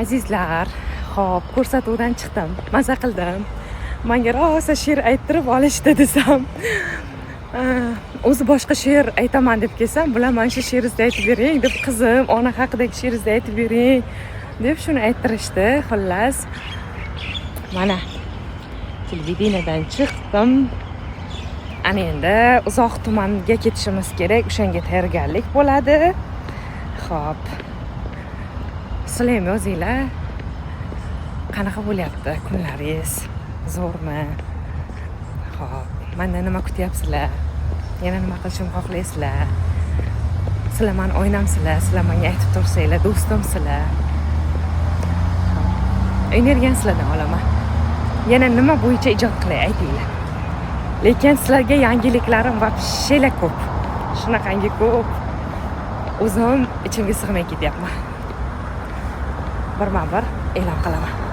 Azizlar, xo'p, ko'rsatuvdan chiqdim, maza qildim. Menga rosa she'r ayttirib olishdi desam, o'zi boshqa she'r aytaman deb kelsam, bular mana shu she'ringizni aytib bering deb, qizim, ona haqidagi she'ringizni aytib bering deb shuni ayttirishdi. Xullas, mana televideniyadan chiqdim. Ana endi uzoq tumanga ketishimiz kerak, o'shanga tayyorgarlik bo'ladi. Xo'p. Sizlar ham yozinglar. Qanaqa bo'lyapti kunlaringiz? Zo'rmi? Xo'p, mendan nima kutyapsizlar? Yana nima qilishimni xohlaysizlar? Sizlar meni oynamsizlar, sizlar menga aytib tursanglar, do'stimsizlar. Energiyani sizlardan olaman. Yana nima bo'yicha ijod qilay, aytinglar. Lekin sizlarga yangiliklarim vobshela ko'p. Shunaqangi ko'p. O'zim ichimga sig'may ketyapman. Bir e'lon qilaman.